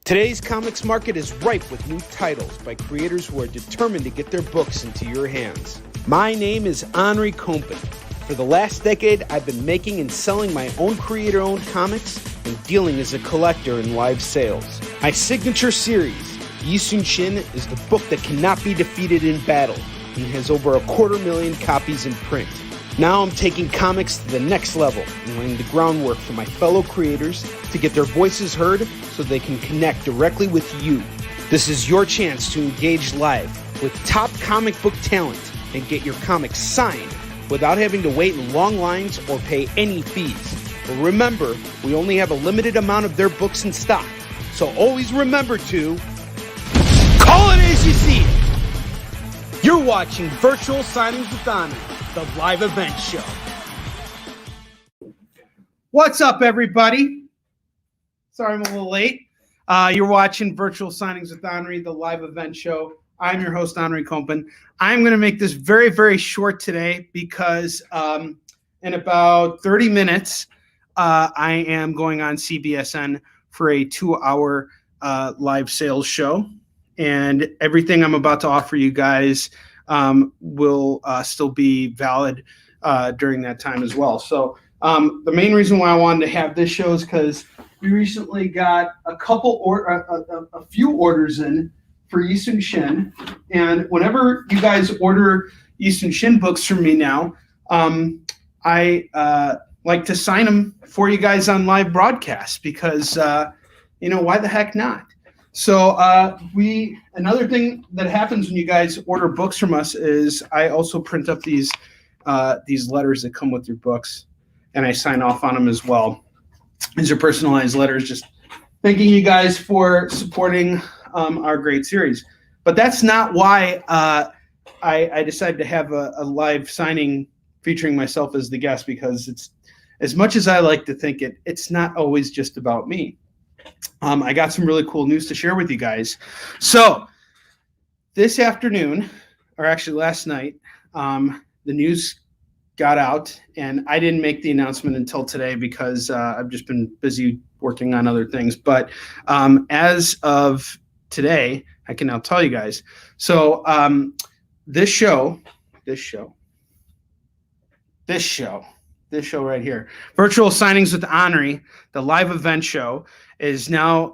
Today's comics market is ripe with new titles by creators who are determined to get their books into your hands. My name is Onrie Kompan. For the last decade, I've been making and selling my own creator-owned comics and dealing as a collector in live sales. My signature series, YI SOON SHIN, is the book that cannot be defeated in battle and has over 250,000 copies in print. Now I'm taking comics to the next level and laying the groundwork for my fellow creators to get their voices heard so they can connect directly with you. This is your chance to engage live with top comic book talent and get your comics signed without having to wait in long lines or pay any fees. But remember, we only have a limited amount of their books in stock, so always remember to call it as you see it. You're watching Virtual Signings with Onrie, the live event show. What's up, everybody? Sorry I'm a little late. You're watching Virtual Signings with Onrie, the live event show. I'm your host, Onrie Kompan. I'm going to make this very, very short today because in about 30 minutes, I am going on CBSN for a 2-hour live sales show. And everything I'm about to offer you guys will still be valid during that time as well. So the main reason why I wanted to have this show is because we recently got a few orders in for YI SOON SHIN, and whenever you guys order YI SOON SHIN books from me now, I like to sign them for you guys on live broadcast because why the heck not? So another thing that happens when you guys order books from us is I also print up these letters that come with your books, and I sign off on them as well. These are personalized letters, just thanking you guys for supporting our great series. But that's not why I decided to have a live signing featuring myself as the guest, because it's, as much as I like to think it's not always just about me. I got some really cool news to share with you guys. So this afternoon, or actually last night, the news got out, and I didn't make the announcement until today because I've just been busy working on other things. But as of today, I can now tell you guys. So this show right here, Virtual Signings with Onrie, the live event show, is now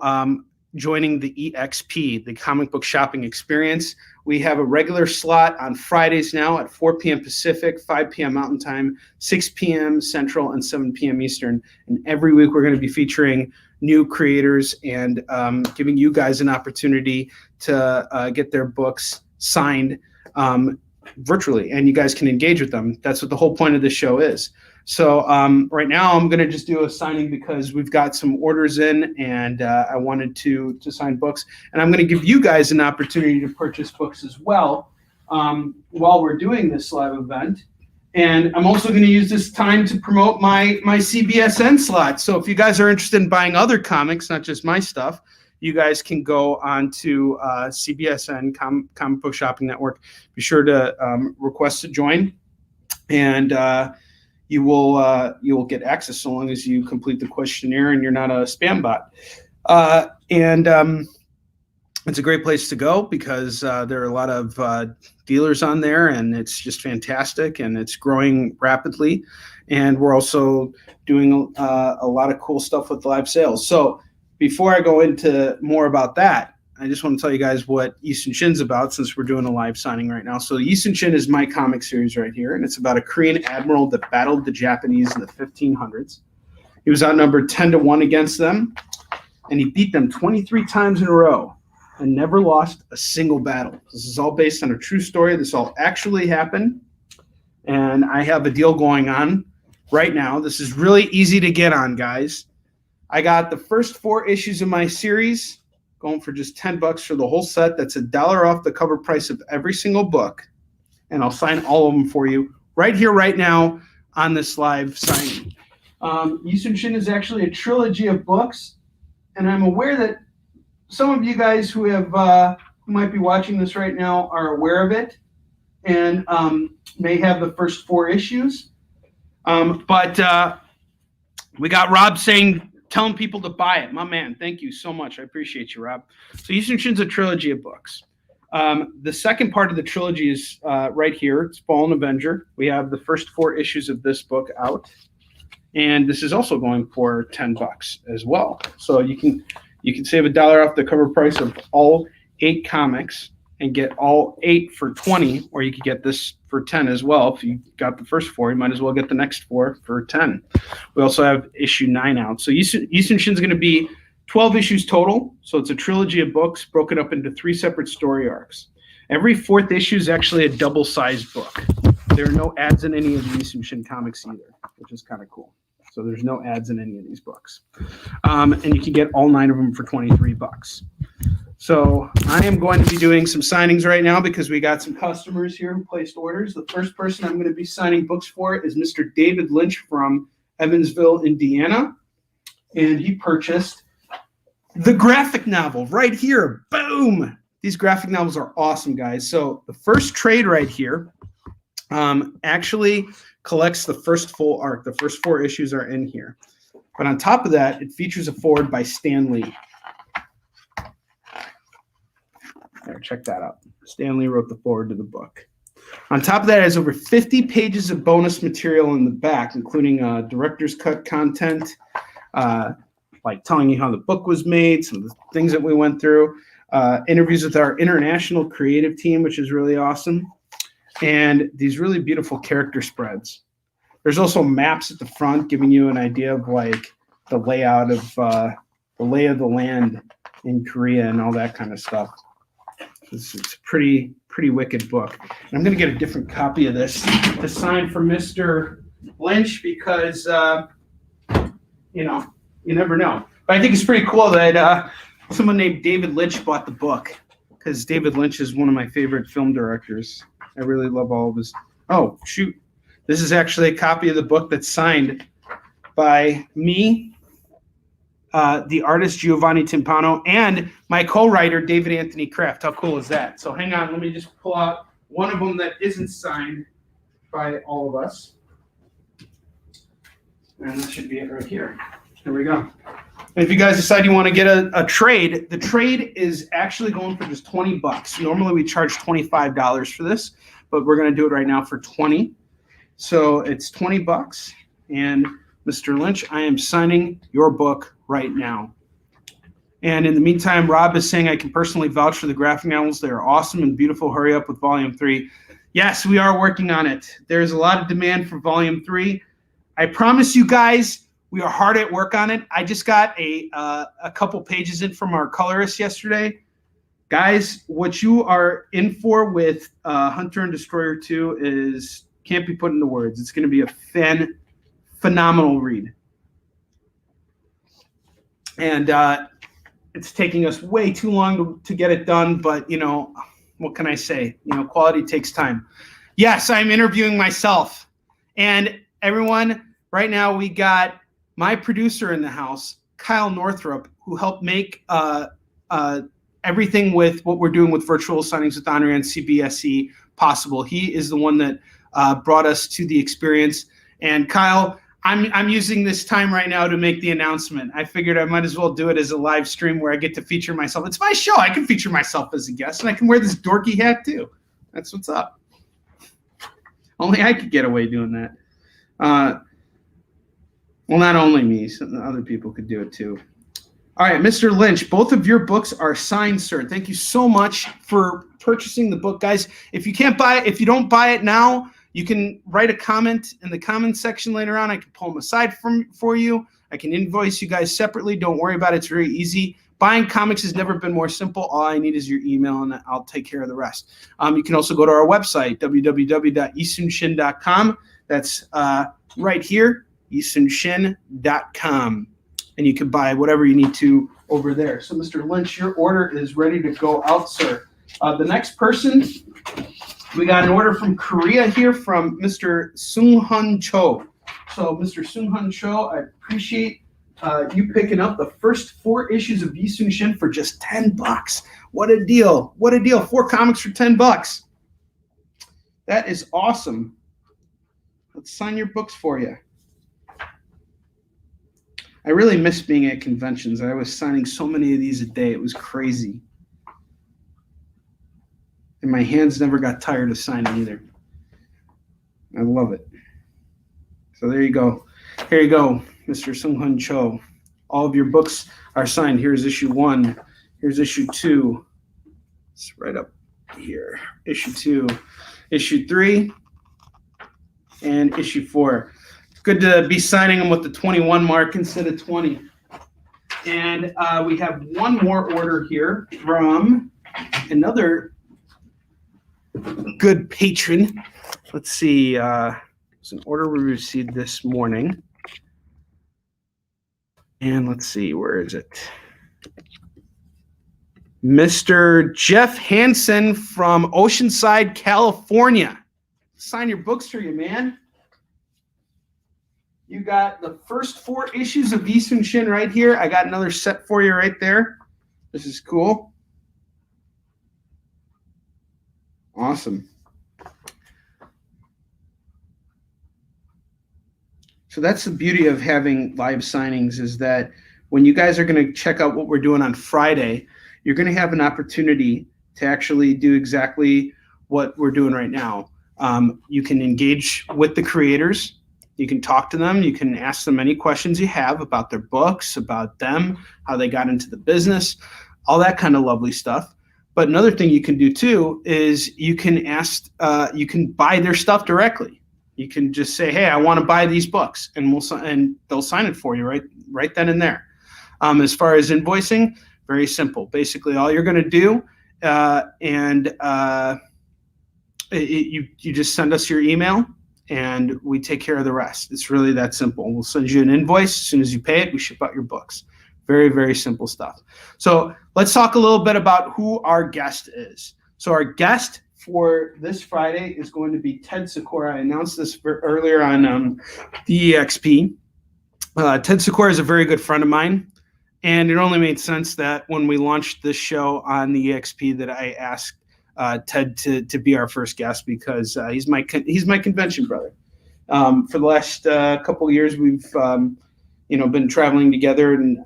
joining the EXP, the comic book shopping experience. We have a regular slot on Fridays now at 4 p.m. Pacific, 5 p.m. Mountain Time, 6 p.m. Central, and 7 p.m. Eastern. And every week we're going to be featuring new creators and giving you guys an opportunity to get their books signed virtually, and you guys can engage with them. That's what the whole point of this show is. So right now I'm going to just do a signing because we've got some orders in, and I wanted to sign books, and I'm going to give you guys an opportunity to purchase books as well while we're doing this live event. And I'm also going to use this time to promote my CBSN slot. So if you guys are interested in buying other comics, not just my stuff, you guys can go on to CBSN, Comic Book Shopping Network. Be sure to request to join, and you will get access so long as you complete the questionnaire and you're not a spam bot. It's a great place to go because there are a lot of dealers on there, and it's just fantastic, and it's growing rapidly. And we're also doing a lot of cool stuff with live sales. So before I go into more about that, I just want to tell you guys what YI SOON SHIN's about, since we're doing a live signing right now. So YI SOON SHIN is my comic series right here, and it's about a Korean admiral that battled the Japanese in the 1500s. He was outnumbered 10-1 against them, and he beat them 23 times in a row and never lost a single battle. This is all based on a true story. This all actually happened, and I have a deal going on right now. This is really easy to get on, guys. I got the first 4 issues of my series going for just $10 for the whole set. That's $1 off the cover price of every single book, and I'll sign all of them for you right here, right now on this live signing. YI SOON SHIN is actually a trilogy of books, and I'm aware that some of you guys who might be watching this right now are aware of it and may have the first 4 issues. But we got Rob saying telling people to buy it. My man, thank you so much. I appreciate you, Rob. So Yi Soon Shin's a trilogy of books. The second part of the trilogy is right here. It's Fallen Avenger. We have the first 4 issues of this book out. And this is also going for $10 as well. So you can save $1 off the cover price of all 8 comics and get all 8 for $20, or you could get this for $10 as well. If you got the first 4, you might as well get the next 4 for $10. We also have issue 9 out. So Yi Soon Shin is going to be 12 issues total. So it's a trilogy of books broken up into 3 separate story arcs. Every 4th issue is actually a double-sized book. There are no ads in any of the Yi Soon Shin comics either, which is kind of cool. So there's no ads in any of these books. And you can get all 9 of them for $23. So I am going to be doing some signings right now because we got some customers here who placed orders. The first person I'm going to be signing books for is Mr. David Lynch from Evansville, Indiana. And he purchased the graphic novel right here. Boom! These graphic novels are awesome, guys. So the first trade right here actually collects the first full arc. The first 4 issues are in here. But on top of that, it features a foreword by Stan Lee. There, check that out. Stan Lee wrote the foreword to the book. On top of that, it has over 50 pages of bonus material in the back, including director's cut content, like telling you how the book was made, some of the things that we went through, interviews with our international creative team, which is really awesome, and these really beautiful character spreads. There's also maps at the front giving you an idea of like the layout of the lay of the land in Korea and all that kind of stuff. It's a pretty wicked book. And I'm going to get a different copy of this to sign for Mr. Lynch because, you never know. But I think it's pretty cool that someone named David Lynch bought the book because David Lynch is one of my favorite film directors. I really love all of his. Oh, shoot. This is actually a copy of the book that's signed by me, the artist Giovanni Timpano, and my co-writer David Anthony Kraft. How cool is that? So hang on, let me just pull out one of them that isn't signed by all of us. And that should be it right here. Here we go. And if you guys decide you want to get a trade, the trade is actually going for just $20. Normally we charge $25 for this, but we're going to do it right now for $20. So it's $20. And Mr. Lynch, I am signing your book right now. And in the meantime, Rob is saying I can personally vouch for the graphic novels. They are awesome and beautiful. Hurry up with Volume 3. Yes, we are working on it. There's a lot of demand for Volume 3. I promise you guys, we are hard at work on it. I just got a couple pages in from our colorist yesterday. Guys, what you are in for with Hunter and Destroyer 2 is can't be put into words. It's going to be a phenomenal read. And it's taking us way too long to get it done, but, what can I say? Quality takes time. Yes, I'm interviewing myself. And everyone, right now we got my producer in the house, Kyle Northrup, who helped make everything with what we're doing with virtual signings with Onrie and CBSE possible. He is the one that brought us to the experience. And Kyle, I'm using this time right now to make the announcement. I figured I might as well do it as a live stream where I get to feature myself. It's my show. I can feature myself as a guest, and I can wear this dorky hat too. That's what's up. Only I could get away doing that. Well, not only me, some other people could do it too. All right, Mr. Lynch, both of your books are signed, sir. Thank you so much for purchasing the book, guys. If you can't buy it, if you don't buy it now, you can write a comment in the comment section later on. I can pull them aside for you. I can invoice you guys separately. Don't worry about it. It's very easy. Buying comics has never been more simple. All I need is your email, and I'll take care of the rest. You can also go to our website, www.yisoonshin.com. That's right here, yisoonshin.com. And you can buy whatever you need to over there. So, Mr. Lynch, your order is ready to go out, sir. The next person, we got an order from Korea here from Mr. Sung-hun Cho. So, Mr. Sung-hun Cho, I appreciate you picking up the first 4 issues of Yi Soon Shin for just $10. What a deal. What a deal. 4 comics for $10. That is awesome. Let's sign your books for you. I really miss being at conventions. I was signing so many of these a day. It was crazy. And my hands never got tired of signing either. I love it. So there you go. Here you go, Mr. Sung-Hun Cho. All of your books are signed. Here's issue 1. Here's issue 2. It's right up here. Issue 2, issue 3, and issue 4. Good to be signing them with the 21 mark instead of 20. And we have one more order here from another good patron. Let's see. It's an order we received this morning. And let's see, where is it? Mr. Jeff Hansen from Oceanside, California. Sign your books for you, man. You got the first 4 issues of YI SOON SHIN right here. I got another set for you right there. This is cool. Awesome. So that's the beauty of having live signings, is that when you guys are going to check out what we're doing on Friday, you're going to have an opportunity to actually do exactly what we're doing right now. You can engage with the creators. You can talk to them. You can ask them any questions you have about their books, about them, how they got into the business, all that kind of lovely stuff. But another thing you can do too is you can ask, you can buy their stuff directly. You can just say, "Hey, I want to buy these books," and they'll sign it for you right then and there. As far as invoicing, very simple. Basically, all you're going to do, you just send us your email, and we take care of the rest. It's really that simple. We'll send you an invoice. As soon as you pay it, we ship out your books. Very, very simple stuff. So let's talk a little bit about who our guest is. So our guest for this Friday is going to be Ted Sikora. I announced this earlier on the EXP. Ted Sikora is a very good friend of mine, and it only made sense that when we launched this show on the EXP that I asked Ted to be our first guest, because he's my convention brother. For the last couple of years, we've been traveling together, and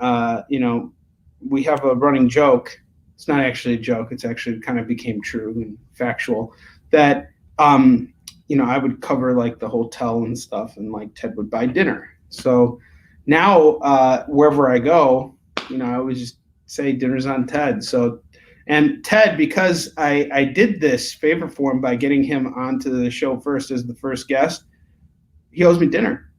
we have a running joke. It's not actually a joke. It's actually kind of became true and factual that, I would cover like the hotel and stuff, and like Ted would buy dinner. So now wherever I go, I always just say dinner's on Ted. So, and Ted, because I did this favor for him by getting him onto the show first as the first guest, he owes me dinner.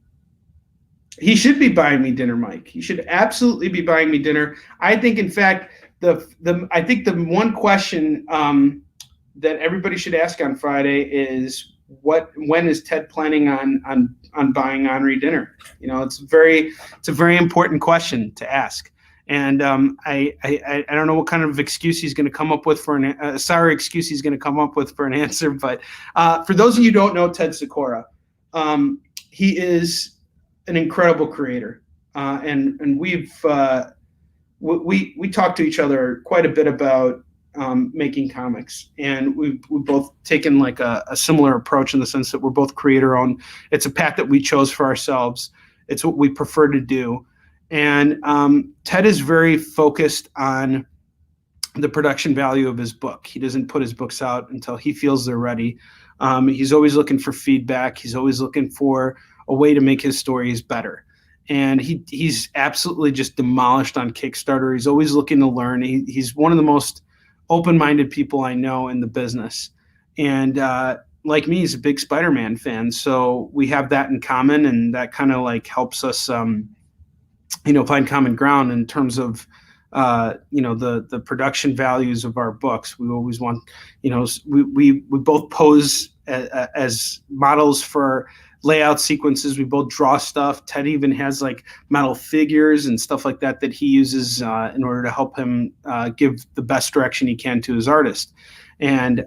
He should be buying me dinner, Mike. He should absolutely be buying me dinner. I think, in fact, I think the one question that everybody should ask on Friday is when is Ted planning on buying Onrie dinner? It's a very important question to ask. And I don't know what kind of excuse he's going to come up with for an sorry excuse he's going to come up with for an answer. But for those of you who don't know Ted Sikora, he is an incredible creator, and we talk to each other quite a bit about making comics, and we've both taken like a similar approach in the sense that we're both creator owned. It's a path that we chose for ourselves. It's what we prefer to do. And Ted is very focused on the production value of his book. He doesn't put his books out until he feels they're ready. He's always looking for feedback. He's always looking for a way to make his stories better. And he's absolutely just demolished on Kickstarter. He's always looking to learn. He's one of the most open-minded people I know in the business. And like me, he's a big Spider-Man fan. So we have that in common, and that kind of like helps us, find common ground in terms of, the production values of our books. We always want, we both pose as models for layout sequences. We both draw stuff. Ted even has like metal figures and stuff like that he uses in order to help him give the best direction he can to his artist. And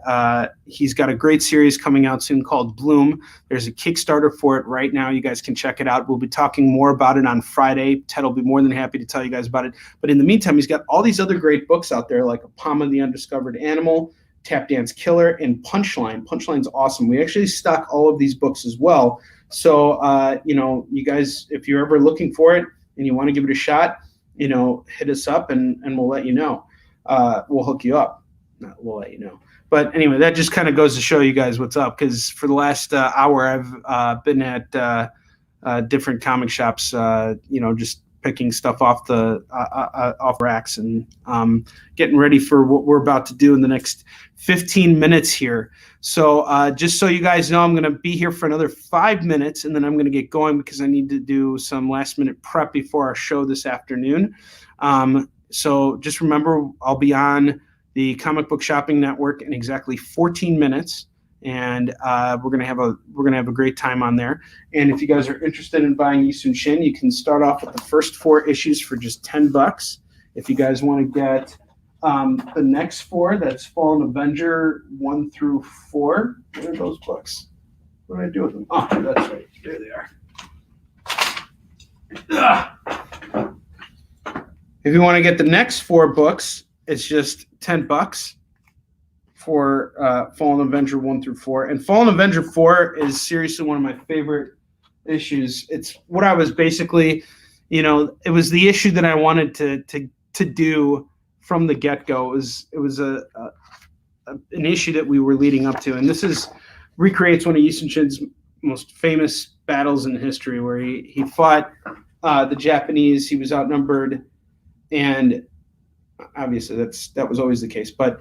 he's got a great series coming out soon called Bloom. There's a Kickstarter for it right now. You guys can check it out. We'll be talking more about it on Friday. Ted will be more than happy to tell you guys about it. But in the meantime, he's got all these other great books out there, like A Palm of the Undiscovered Animal, Tap Dance Killer, and Punchline. Punchline's awesome. We actually stock all of these books as well. So, you guys, if you're ever looking for it, and you want to give it a shot, hit us up and we'll let you know. We'll hook you up. No, we'll let you know. But anyway, that just kind of goes to show you guys what's up, because for the last hour, I've been at different comic shops, just picking stuff off the off racks and getting ready for what we're about to do in the next 15 minutes here. So just so you guys know, I'm going to be here for another 5 minutes, and then I'm going to get going because I need to do some last minute prep before our show this afternoon. So just remember, I'll be on the Comic Book Shopping Network in exactly 14 minutes. And we're gonna have a great time on there. And if you guys are interested in buying YI SOON SHIN, you can start off with the first 4 issues for just $10. If you guys want to get the next 4, that's Fallen Avenger 1 through 4. What are those books? What did I do with them? Oh, that's right. There they are. Ugh. If you want to get the next 4 books, it's just $10. For Fallen Avenger 1 through 4. And Fallen Avenger 4 is seriously one of my favorite issues. It's what I was basically, it was the issue that I wanted to do from the get-go. It was an issue that we were leading up to. And this recreates one of YI SOON SHIN's most famous battles in history, where he fought the Japanese. He was outnumbered, and obviously that was always the case. But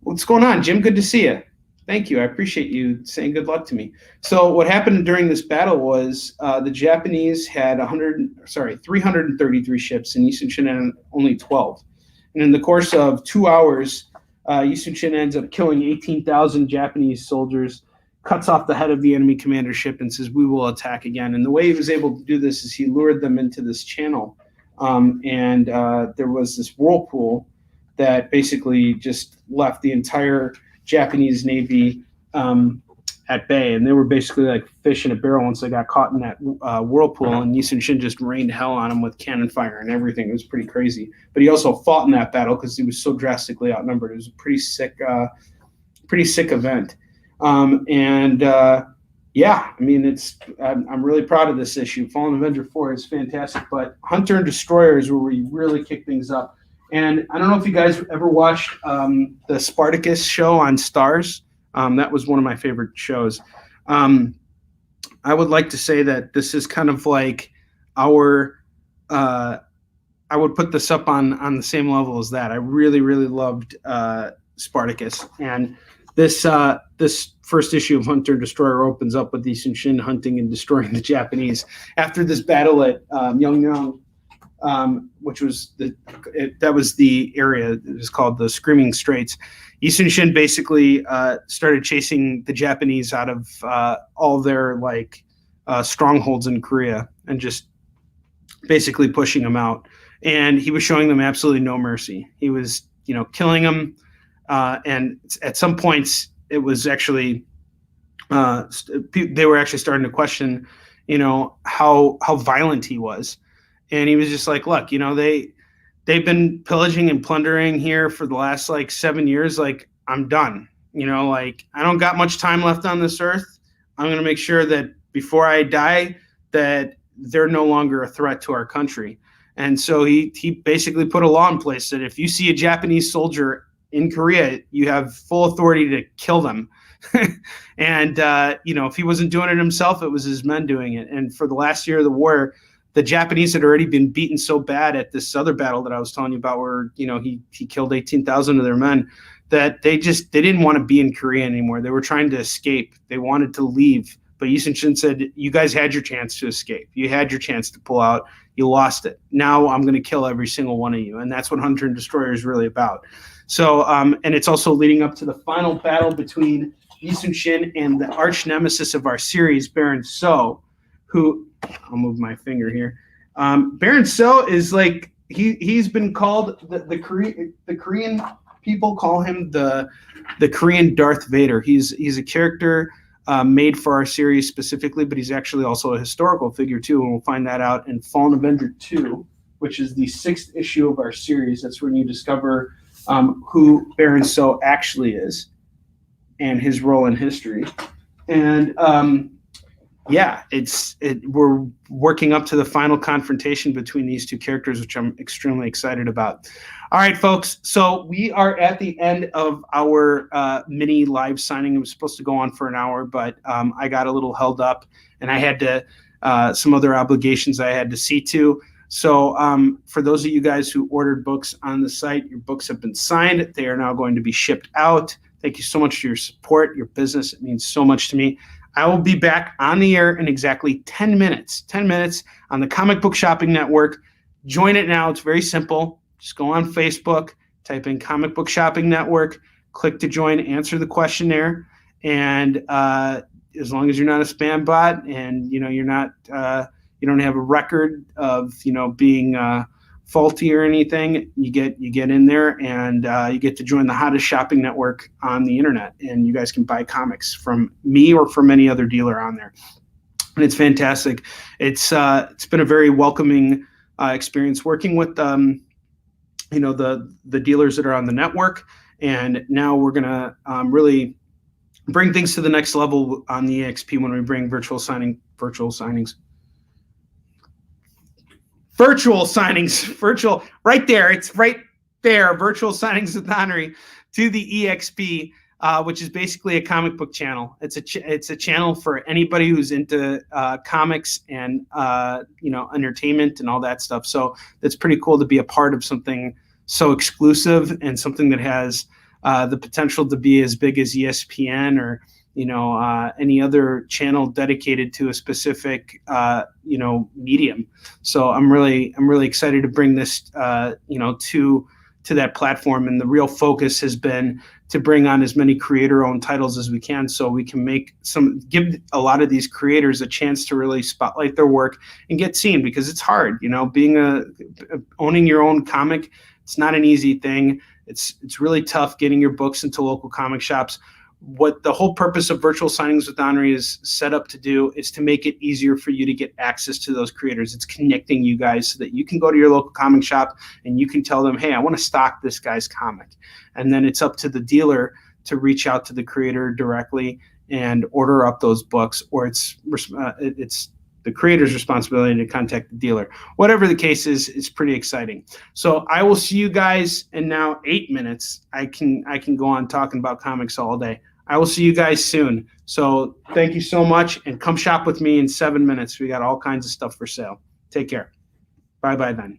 what's going on, Jim? Good to see you. Thank you. I appreciate you saying good luck to me. So what happened during this battle was the Japanese had 333 ships, and YI SOON SHIN had only 12. And in the course of 2 hours, YI SOON SHIN ends up killing 18,000 Japanese soldiers, cuts off the head of the enemy commander ship, and says, "We will attack again." And the way he was able to do this is he lured them into this channel, and there was this whirlpool that basically just left the entire Japanese Navy at bay. And they were basically like fish in a barrel once they got caught in that whirlpool. And YI SOON SHIN just rained hell on them with cannon fire and everything. It was pretty crazy. But he also fought in that battle because he was so drastically outnumbered. It was a pretty sick event. Yeah, I mean, I'm really proud of this issue. Fallen Avenger 4 is fantastic, but Hunter and Destroyer is where we really kick things up. And I don't know if you guys ever watched the Spartacus show on Starz. That was one of my favorite shows. I would like to say that this is kind of like our I would put this up on the same level as that. I really, really loved Spartacus. And this first issue of Hunter and Destroyer opens up with YI SOON SHIN hunting and destroying the Japanese. After this battle at Myeongnyang, which was that was the area. It was called the Screaming Straits. YI SOON SHIN basically started chasing the Japanese out of all their strongholds in Korea and just basically pushing them out. And he was showing them absolutely no mercy. He was, killing them. And at some points, it was actually they were actually starting to question, how violent he was. And he was just like, look, they've been pillaging and plundering here for the last 7 years. I'm done. I don't got much time left on this earth. I'm going to make sure that before I die, that they're no longer a threat to our country. And so he basically put a law in place that if you see a Japanese soldier in Korea, you have full authority to kill them. And, if he wasn't doing it himself, it was his men doing it. And for the last year of the war, the Japanese had already been beaten so bad at this other battle that I was telling you about, where he killed 18,000 of their men, that they didn't want to be in Korea anymore. They were trying to escape. They wanted to leave, but YI SOON SHIN said, "You guys had your chance to escape. You had your chance to pull out. You lost it. Now I'm going to kill every single one of you." And that's what Hunter and Destroyer is really about. So, and it's also leading up to the final battle between YI SOON SHIN and the arch nemesis of our series, Baron So, who, I'll move my finger here. Baron So is he's been called the Korean people call him the Korean Darth Vader. He's a character made for our series specifically, but he's actually also a historical figure too, and we'll find that out in Fallen Avenger 2, which is the 6th issue of our series. That's when you discover who Baron So actually is and his role in history. And yeah, we're working up to the final confrontation between these two characters, which I'm extremely excited about. All right, folks. So we are at the end of our mini live signing. It was supposed to go on for an hour, but I got a little held up, and I had to some other obligations I had to see to. So for those of you guys who ordered books on the site, your books have been signed. They are now going to be shipped out. Thank you so much for your support, your business. It means so much to me. I will be back on the air in exactly 10 minutes. 10 minutes on the Comic Book Shopping Network. Join it now. It's very simple. Just go on Facebook, type in Comic Book Shopping Network, click to join, answer the questionnaire, and as long as you're not a spam bot and you're not you don't have a record of being faulty or anything, you get in there and you get to join the hottest shopping network on the internet, and you guys can buy comics from me or from any other dealer on there, and it's fantastic. It's been a very welcoming experience working with the dealers that are on the network, and now we're gonna really bring things to the next level on the EXP when we bring virtual signings, right there. It's right there. Virtual signings with Onrie to the EXP, which is basically a comic book channel. It's a channel for anybody who's into comics and entertainment and all that stuff. So it's pretty cool to be a part of something so exclusive and something that has the potential to be as big as ESPN or any other channel dedicated to a specific medium. So I'm really excited to bring this to that platform, and the real focus has been to bring on as many creator-owned titles as we can, so we can give a lot of these creators a chance to really spotlight their work and get seen, because it's hard, owning your own comic. It's not an easy thing. It's really tough getting your books into local comic shops. What the whole purpose of virtual signings with Onrie is set up to do is to make it easier for you to get access to those creators. It's connecting you guys so that you can go to your local comic shop and you can tell them, hey, I want to stock this guy's comic. And then it's up to the dealer to reach out to the creator directly and order up those books, or it's the creator's responsibility to contact the dealer. Whatever the case is, it's pretty exciting. So I will see you guys in now 8 minutes. I can go on talking about comics all day. I will see you guys soon. So thank you so much, and come shop with me in 7 minutes. We got all kinds of stuff for sale. Take care. Bye-bye then.